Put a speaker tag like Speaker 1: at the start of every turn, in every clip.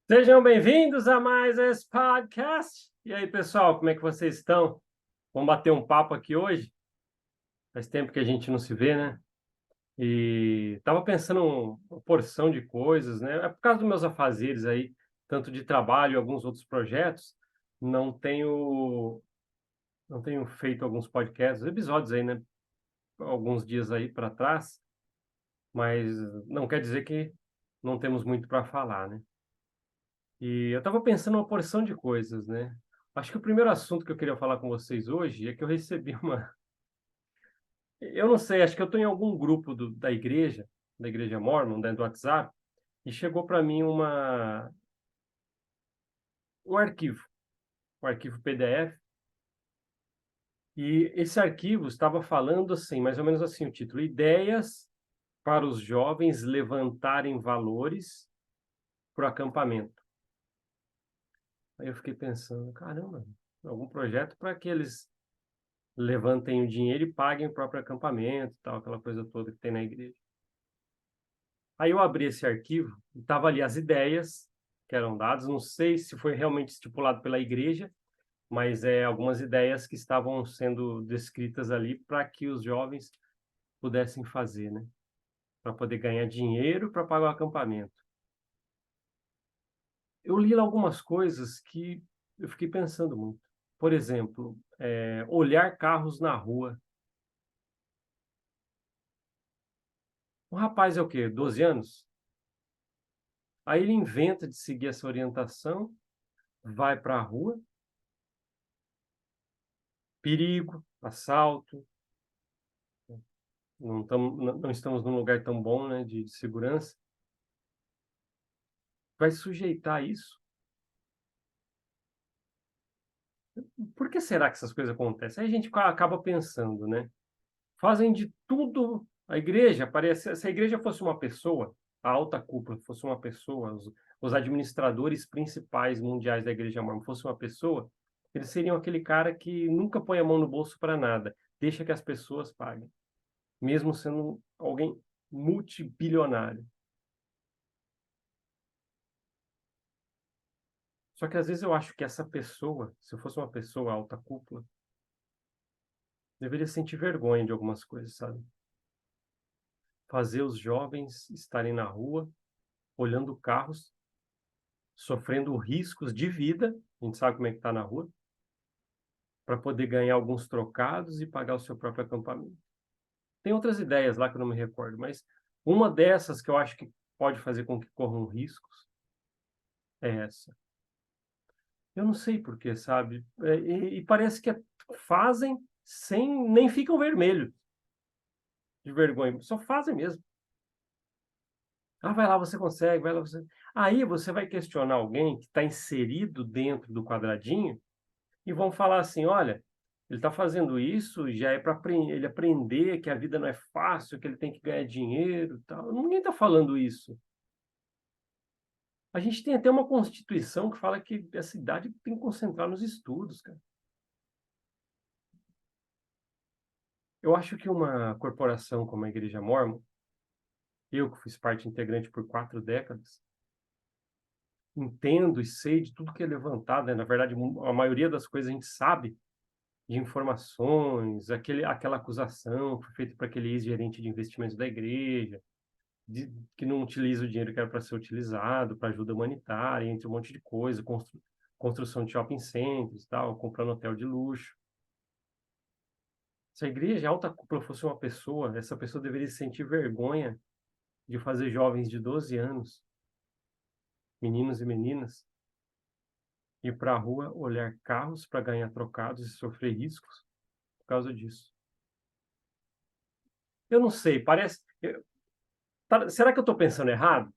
Speaker 1: Sejam bem-vindos a mais esse podcast. E aí, pessoal, como é que vocês estão? Vamos bater um papo aqui hoje? Faz tempo que a gente não se vê, né? E estava pensando uma porção de coisas, né? É por causa dos meus afazeres aí, tanto de trabalho e alguns outros projetos, não tenho não tenho feito alguns podcasts, episódios aí, né? Alguns dias aí para trás, mas não quer dizer que não temos muito para falar, né? E eu estava pensando uma porção de coisas, né. Acho que o primeiro assunto que eu queria falar com vocês hoje é que eu recebi uma eu não sei, acho que eu estou em algum grupo da igreja mórmon, dentro do WhatsApp, e chegou para mim um arquivo, um arquivo PDF, e esse arquivo estava falando assim, mais ou menos assim o título: "Ideias para os jovens levantarem valores para o acampamento". Aí eu fiquei pensando: "Caramba, algum projeto para que eles levantem o dinheiro e paguem o próprio acampamento, tal, aquela coisa toda que tem na igreja". Aí eu abri esse arquivo e estava ali as ideias que eram dadas, não sei se foi realmente estipulado pela igreja, mas algumas ideias que estavam sendo descritas ali para que os jovens pudessem fazer, né, para poder ganhar dinheiro para pagar o acampamento. Eu li lá algumas coisas que eu fiquei pensando muito. Por exemplo, olhar carros na rua. O rapaz é o quê? 12 anos? Aí ele inventa de seguir essa orientação, vai para a rua, perigo, assalto, não estamos num lugar tão bom, né, de segurança. Vai sujeitar isso? Por que será que essas coisas acontecem? Aí a gente acaba pensando, né, fazem de tudo a igreja parece se a igreja fosse uma pessoa, a alta cúpula fosse uma pessoa, os administradores principais mundiais da igreja mormon fosse uma pessoa, eles seriam aquele cara que nunca põe a mão no bolso para nada, deixa que as pessoas paguem. Mesmo sendo alguém multibilionário. Só que às vezes eu acho que essa pessoa, se eu fosse uma pessoa alta cúpula, deveria sentir vergonha de algumas coisas, sabe? Fazer os jovens estarem na rua, olhando carros, sofrendo riscos de vida, a gente sabe como é que tá na rua, para poder ganhar alguns trocados e pagar o seu próprio acampamento. Tem outras ideias lá que eu não me recordo, mas uma dessas que eu acho que pode fazer com que corram riscos é essa. Eu não sei porquê, sabe, e parece que fazem sem nem ficam vermelhos de vergonha, só fazem mesmo. "Ah, vai lá, você consegue, vai lá, você". Aí você vai questionar alguém que está inserido dentro do quadradinho e vão falar assim: "Olha, ele está fazendo isso, já é para ele aprender que a vida não é fácil, que ele tem que ganhar dinheiro, e tal". Ninguém está falando isso. A gente tem até uma constituição que fala que essa idade tem que concentrar nos estudos, cara. Eu acho que uma corporação como a Igreja Mórmon, eu que fiz parte integrante por 4 décadas, entendo e sei de tudo que é levantado, né, na verdade, a maioria das coisas a gente sabe de informações, aquela acusação foi feita para aquele ex-gerente de investimentos da igreja, de que não utiliza o dinheiro que era para ser utilizado para ajuda humanitária, entre um monte de coisa, construção de shopping centers, tal, comprando hotel de luxo. Se a igreja, a alta cúpula fosse uma pessoa, essa pessoa deveria sentir vergonha de fazer jovens de 12 anos, meninos e meninas, ir para a rua, olhar carros para ganhar trocados e sofrer riscos por causa disso. Eu não sei, parece. Será que eu estou pensando errado?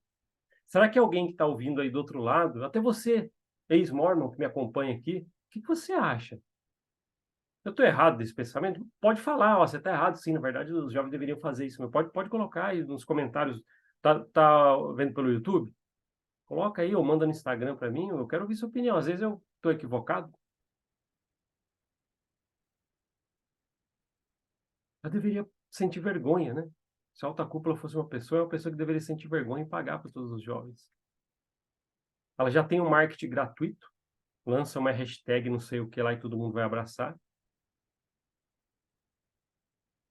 Speaker 1: Será que alguém que está ouvindo aí do outro lado, até você, ex-mormon que me acompanha aqui, o que que você acha? Eu estou errado desse pensamento? Pode falar, ó, você está errado sim, na verdade os jovens deveriam fazer isso, mas pode colocar aí nos comentários. Tá vendo pelo YouTube? Coloca aí ou manda no Instagram para mim, eu quero ouvir sua opinião. Às vezes eu estou equivocado. Eu deveria sentir vergonha, né? Se a alta cúpula fosse uma pessoa, é uma pessoa que deveria sentir vergonha e pagar para todos os jovens. Ela já tem um marketing gratuito, lança uma hashtag não sei o que lá e todo mundo vai abraçar.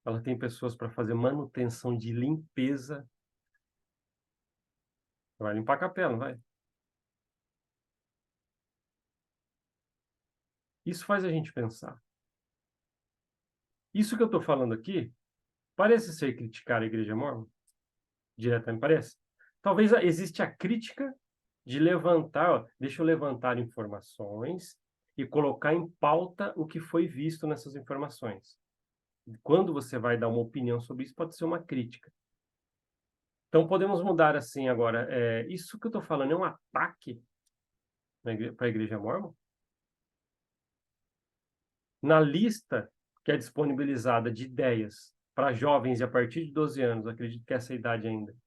Speaker 1: Ela tem pessoas para fazer manutenção de limpeza. Vai limpar a capela, não vai? Isso faz a gente pensar. Isso que eu estou falando aqui, parece ser criticar a Igreja Mórmon? Diretamente, parece? Talvez existe a crítica de levantar, ó, deixa eu levantar informações e colocar em pauta o que foi visto nessas informações. Quando você vai dar uma opinião sobre isso, pode ser uma crítica. Então podemos mudar assim agora. Isso que eu estou falando é um ataque para a Igreja Mórmon? Na lista que é disponibilizada de ideias para jovens a partir de 12 anos, acredito que é essa idade ainda,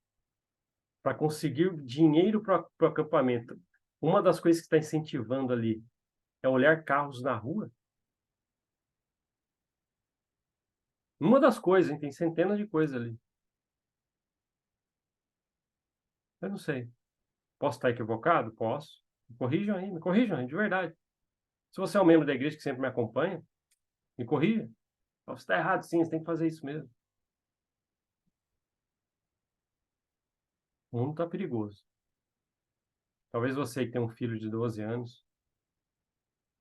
Speaker 1: para conseguir dinheiro para o acampamento, uma das coisas que está incentivando ali é olhar carros na rua. Uma das coisas, hein, tem centenas de coisas ali. Eu não sei. Posso estar equivocado? Posso. Me corrijam aí, de verdade. Se você é um membro da igreja que sempre me acompanha, me corrija. Você está errado, sim, você tem que fazer isso mesmo. O mundo está perigoso. Talvez você que tem um filho de 12 anos,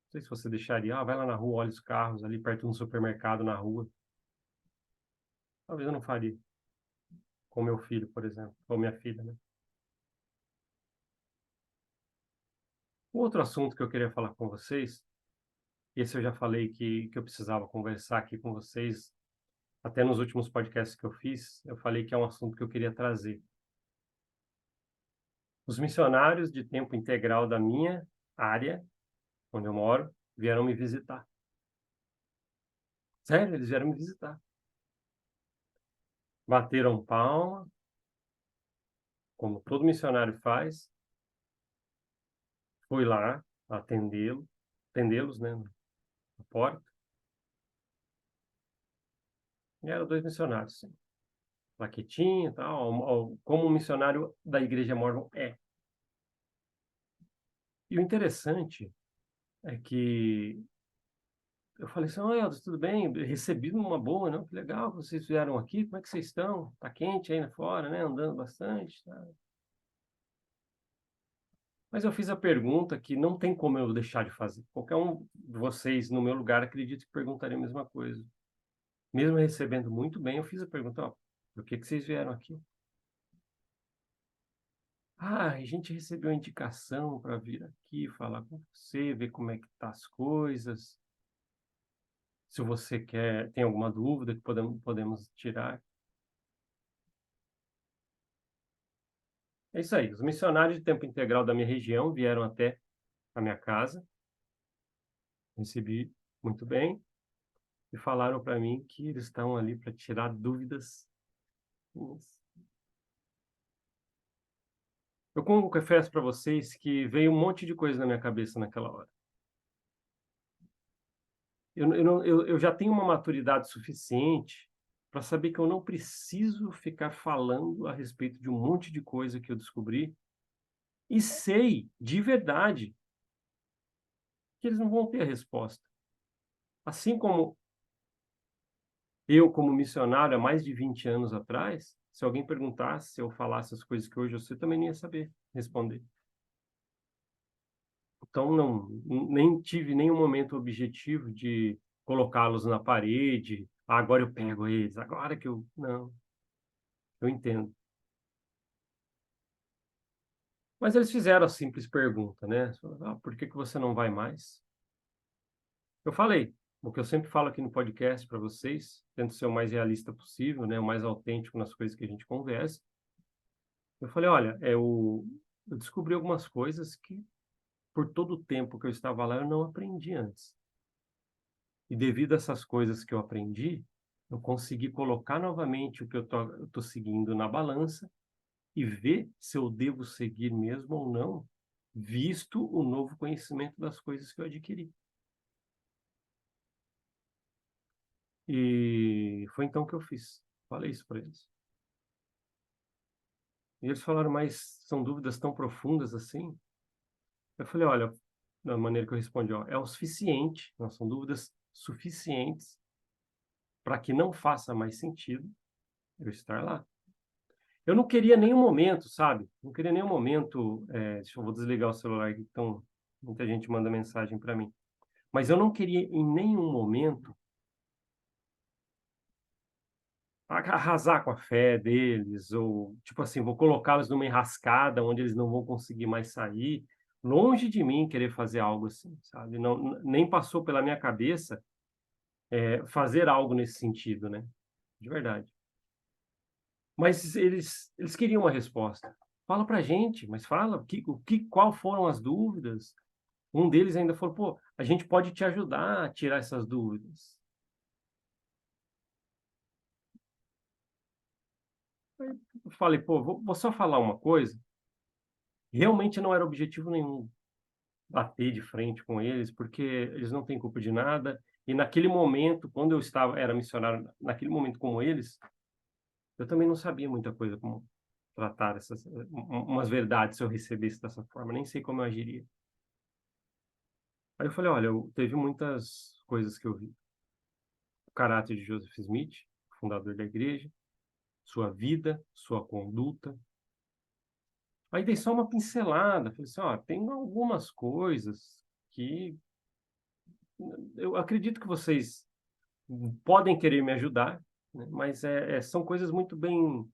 Speaker 1: não sei se você deixaria, vai lá na rua, olha os carros ali perto de um supermercado na rua. Talvez eu não faria, com meu filho, por exemplo, ou minha filha, né? O outro assunto que eu queria falar com vocês, esse eu já falei que eu precisava conversar aqui com vocês, até nos últimos podcasts que eu fiz, eu falei que é um assunto que eu queria trazer. Os missionários de tempo integral da minha área, onde eu moro, vieram me visitar. Sério, eles vieram me visitar. Bateram palma, como todo missionário faz. Fui lá atendê-los, né, na porta. E eram dois missionários, sim. Plaquetinha e tal, como um missionário da Igreja Mórmon é. E o interessante é que eu falei assim: oi, Elvis, tudo bem? Recebi uma boa, não? Que legal, vocês vieram aqui, como é que vocês estão? Tá quente aí fora, né? Andando bastante, tá? Mas eu fiz a pergunta que não tem como eu deixar de fazer. Qualquer um de vocês, no meu lugar, acredito que perguntaria a mesma coisa. Mesmo recebendo muito bem, eu fiz a pergunta: ó, por que vocês vieram aqui? Ah, a gente recebeu indicação para vir aqui falar com você, ver como é que tá as coisas. Se você tem alguma dúvida que podemos tirar. É isso aí. Os missionários de tempo integral da minha região vieram até a minha casa, recebi muito bem, e falaram para mim que eles estão ali para tirar dúvidas minhas. Eu confesso para vocês que veio um monte de coisa na minha cabeça naquela hora. Eu já tenho uma maturidade suficiente para saber que eu não preciso ficar falando a respeito de um monte de coisa que eu descobri, e sei, de verdade, que eles não vão ter a resposta. Assim como eu, como missionário há mais de 20 anos atrás, se alguém perguntasse, se eu falasse as coisas que hoje eu sei, eu também não ia saber responder. Então não, nem tive nenhum momento objetivo de colocá-los na parede, "Ah, agora eu pego eles, agora que eu..." Não, eu entendo. Mas eles fizeram a simples pergunta, né? Por que que você não vai mais? Eu falei, o que eu sempre falo aqui no podcast para vocês, tento ser o mais realista possível, né? O mais autêntico nas coisas que a gente conversa. Eu falei, olha, eu descobri algumas coisas que, por todo o tempo que eu estava lá, eu não aprendi antes. E devido a essas coisas que eu aprendi, eu consegui colocar novamente o que eu tô seguindo na balança e ver se eu devo seguir mesmo ou não, visto o novo conhecimento das coisas que eu adquiri. E foi então que eu fiz. Falei isso para eles. E eles falaram, mas são dúvidas tão profundas assim? Eu falei: "Olha", da maneira que eu respondi, ó, "é o suficiente, não são dúvidas suficientes para que não faça mais sentido eu estar lá". Eu não queria nenhum momento, sabe, não queria nenhum momento, deixa eu vou desligar o celular aqui, então muita gente manda mensagem para mim. Mas eu não queria em nenhum momento arrasar com a fé deles ou, tipo assim, vou colocá-los numa enrascada onde eles não vão conseguir mais sair. Longe de mim querer fazer algo assim, sabe, não nem passou pela minha cabeça, fazer algo nesse sentido, né, de verdade. Mas eles queriam uma resposta. "Fala pra gente, mas fala, qual foram as dúvidas?". Um deles ainda falou: "Pô, a gente pode te ajudar a tirar essas dúvidas". Aí eu falei: "Pô, vou só falar uma coisa", realmente não era objetivo nenhum bater de frente com eles, porque eles não têm culpa de nada, e naquele momento, quando eu estava era missionário, naquele momento como eles, eu também não sabia muita coisa como tratar essas umas verdades se eu recebesse dessa forma, nem sei como eu agiria. Aí eu falei: "Olha, eu teve muitas coisas que eu vi. O caráter de Joseph Smith, fundador da igreja, sua vida, sua conduta". Aí dei só uma pincelada, falei assim: "Ó, tem algumas coisas que eu acredito que vocês podem querer me ajudar, né, mas, são coisas muito bem,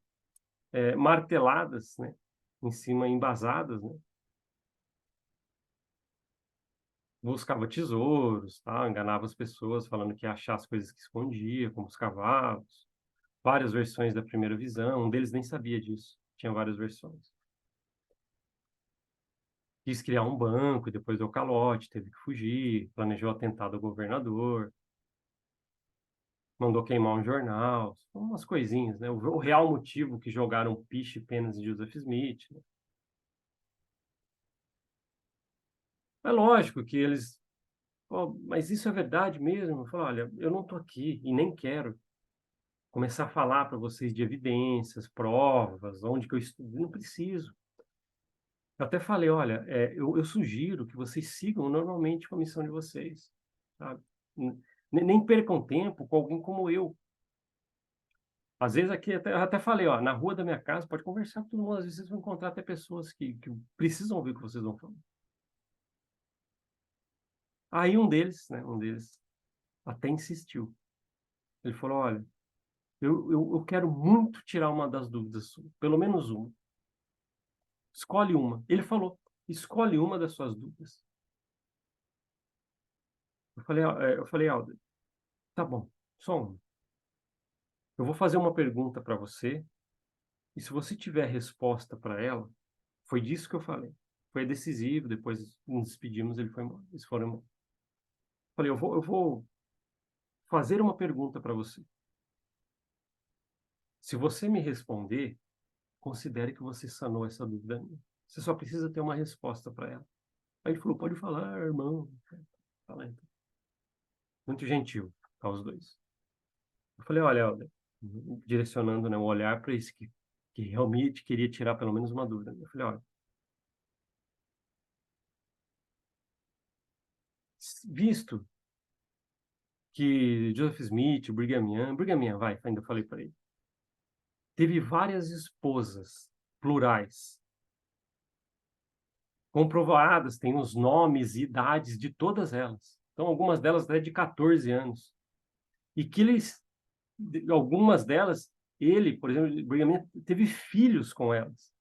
Speaker 1: marteladas, né, em cima embasadas, né". Buscava tesouros, tal, enganava as pessoas falando que ia achar as coisas que escondia, como os cavalos, várias versões da primeira visão, um deles nem sabia disso, tinha várias versões. Quis criar um banco e depois deu calote, teve que fugir, planejou atentado ao governador, mandou queimar um jornal, umas coisinhas, né, o real motivo que jogaram piche e penas em Joseph Smith, né. É lógico que eles: "Pô, mas isso é verdade mesmo?". Eu falo: "Olha, eu não estou aqui e nem quero começar a falar para vocês de evidências, provas, onde que eu estudei, não preciso". Eu até falei: "Olha, eu sugiro que vocês sigam normalmente com a missão de vocês, sabe. Nem percam tempo com alguém como eu". Às vezes aqui até falei: "Ó, na rua da minha casa pode conversar com todo mundo, às vezes vocês vão encontrar até pessoas que precisam ouvir o que vocês vão falar". Aí um deles até insistiu. Ele falou: "Olha, eu quero muito tirar uma das dúvidas sua, pelo menos uma. Escolhe uma". Ele falou: "Escolhe uma das suas dúvidas". Eu falei: "Alder, tá bom, só uma. Eu vou fazer uma pergunta para você, e se você tiver resposta para ela", foi disso que eu falei. Foi decisivo, depois nos despedimos, ele foi embora, eles foram embora. Falei: "Eu vou fazer uma pergunta para você. Se você me responder, considere que você sanou essa dúvida minha. Você só precisa ter uma resposta para ela". Aí ele falou: "Pode falar, irmão". Fala então. Muito gentil aos 2. Eu falei: "Olha, Helder", direcionando, né, o olhar para esse que realmente queria tirar pelo menos uma dúvida. Eu falei: "Olha, visto que Joseph Smith, Brigham Young, vai, ainda falei para ele, teve várias esposas, plurais, comprovadas, tem os nomes e idades de todas elas. Então algumas delas até de 14 anos. E que eles algumas delas, ele, por exemplo, Brigham Young, teve filhos com elas.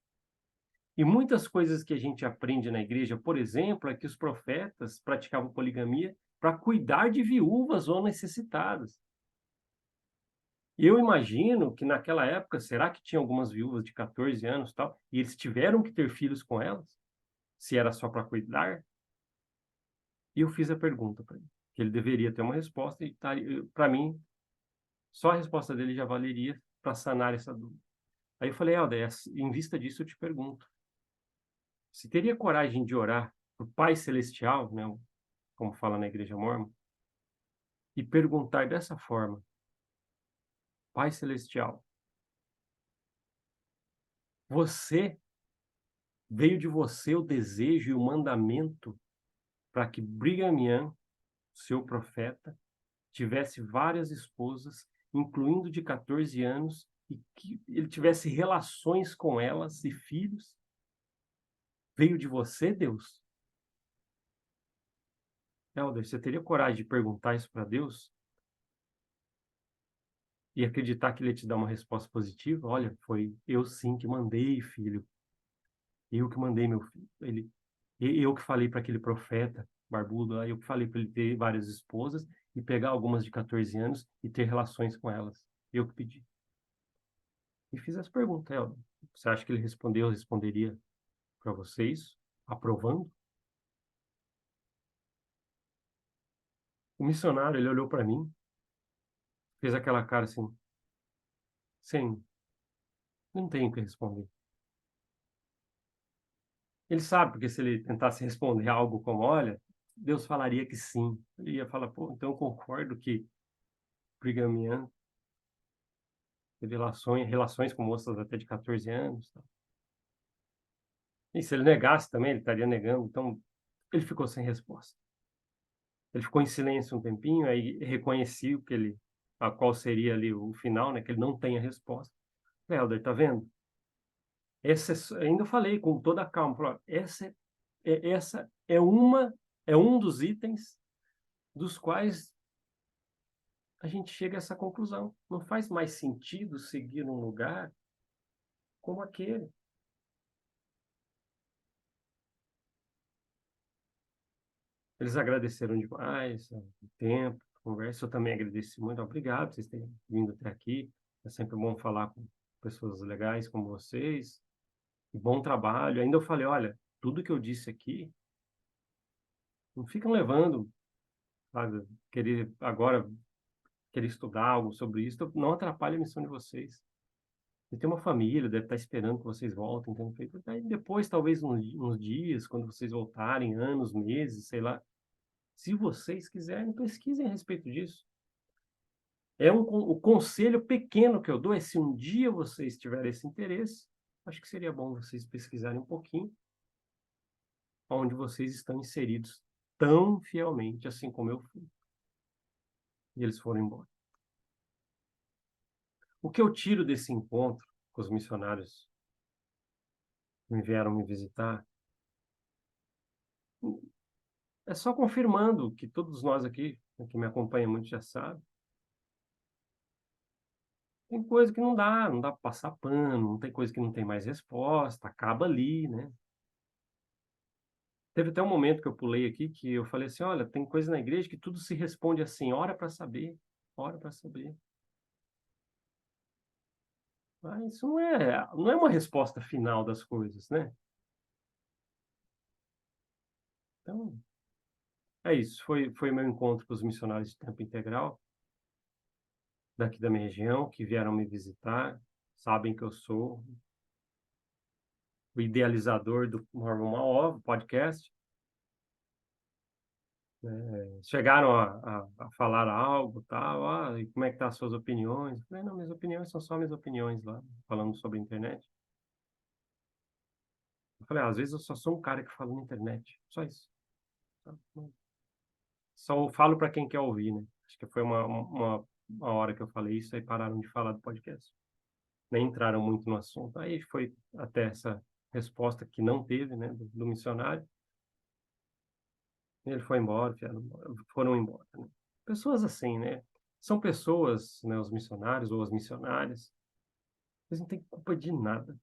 Speaker 1: E muitas coisas que a gente aprende na igreja, por exemplo, é que os profetas praticavam poligamia para cuidar de viúvas ou necessitadas. E eu imagino que naquela época, será que tinha algumas viúvas de 14 anos, tal, e eles tiveram que ter filhos com elas? Se era só para cuidar? E eu fiz a pergunta para ele, que ele deveria ter uma resposta e para mim, só a resposta dele já valeria para sanar essa dúvida. Aí eu falei: "Helder, em vista disso eu te pergunto, você teria coragem de orar para o Pai Celestial, né, como fala na igreja mórmon, e perguntar dessa forma: Pai Celestial, você veio de você o desejo e o mandamento para que Brigham Young, seu profeta, tivesse várias esposas, incluindo de 14 anos, e que ele tivesse relações com elas e filhos? Veio de você, Deus? Helder, você teria coragem de perguntar isso para Deus? E acreditar que ele ia te dar uma resposta positiva? Olha, foi eu sim que mandei, filho. Eu que mandei meu filho. Eu que falei para aquele profeta barbudo lá, eu que falei para ele ter várias esposas e pegar algumas de 14 anos e ter relações com elas. Eu que pedi. E fiz essa pergunta, Helder. Você acha que ele responderia para vocês, aprovando? O missionário, ele olhou para mim, fez aquela cara assim, sim, não tenho o que responder. Ele sabe, porque se ele tentasse responder algo como, olha, Deus falaria que sim. Ele ia falar, pô, então eu concordo que Brigham Young teve relações com moças até de 14 anos. Tal. E se ele negasse também, ele estaria negando. Então, ele ficou sem resposta. Ele ficou em silêncio um tempinho, aí reconheci o que ele, a qual seria ali o final, né? Que ele não tem a resposta. Helder, tá vendo? Ainda falei com toda a calma, falei, essa é um dos itens dos quais a gente chega a essa conclusão. Não faz mais sentido seguir um lugar como aquele. Eles agradeceram demais o tempo, a conversa. Eu também agradeci muito. Obrigado por vocês terem vindo até aqui. É sempre bom falar com pessoas legais como vocês. E bom trabalho. Ainda eu falei, olha, tudo que eu disse aqui, não ficam levando, sabe, querer estudar algo sobre isso, não atrapalhe a missão de vocês. Você tem uma família, deve estar esperando que vocês voltem, tendo feito. Aí depois, talvez uns dias, quando vocês voltarem, anos, meses, sei lá, se vocês quiserem, pesquisem a respeito disso. O conselho pequeno que eu dou é se um dia vocês tiverem esse interesse, acho que seria bom vocês pesquisarem um pouquinho onde vocês estão inseridos tão fielmente, assim como eu fui. E eles foram embora. O que eu tiro desse encontro com os missionários que vieram me visitar é só confirmando que todos nós aqui, né, que me acompanham muito, já sabem. Tem coisa que não dá para passar pano, não tem coisa que não tem mais resposta, acaba ali, né? Teve até um momento que eu pulei aqui que eu falei assim: olha, tem coisa na igreja que tudo se responde assim, ora para saber, ora para saber. Mas isso não é uma resposta final das coisas, né? Então, é isso. Foi meu encontro com os missionários de tempo integral daqui da minha região, que vieram me visitar, sabem que eu sou o idealizador do Mormon Mal podcast. Chegaram a falar algo, tal, e como é que tá as suas opiniões? Eu falei, não, minhas opiniões são só minhas opiniões lá, falando sobre a internet. Eu falei, às vezes eu só sou um cara que fala na internet, só isso. Tá? Só falo para quem quer ouvir, né? Acho que foi uma hora que eu falei isso, aí pararam de falar do podcast. Nem entraram muito no assunto. Aí foi até essa resposta que não teve, né, do missionário. Ele foi embora, foram embora, né? Pessoas assim, né? São pessoas, né, os missionários ou as missionárias, eles não têm culpa de nada.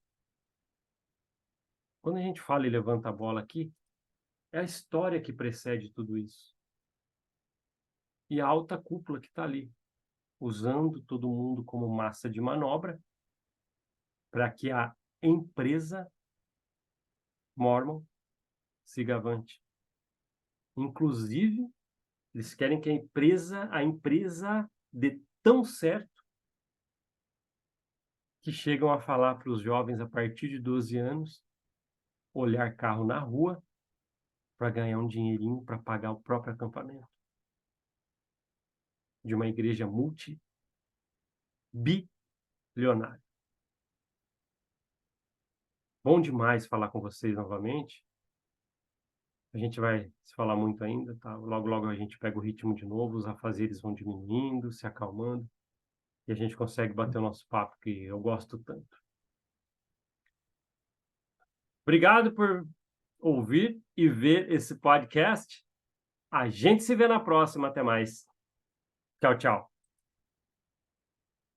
Speaker 1: Quando a gente fala e levanta a bola aqui, é a história que precede tudo isso. E a alta cúpula que está ali, usando todo mundo como massa de manobra para que a empresa Mormon siga avante. Inclusive, eles querem que a empresa dê tão certo que chegam a falar para os jovens a partir de 12 anos olhar carro na rua para ganhar um dinheirinho para pagar o próprio acampamento de uma igreja multibilionária. Bom demais falar com vocês novamente. A gente vai se falar muito ainda, tá? Logo, logo a gente pega o ritmo de novo, os afazeres vão diminuindo, se acalmando, e a gente consegue bater o nosso papo que eu gosto tanto. Obrigado por ouvir e ver esse podcast. A gente se vê na próxima. Até mais. Tchau, tchau.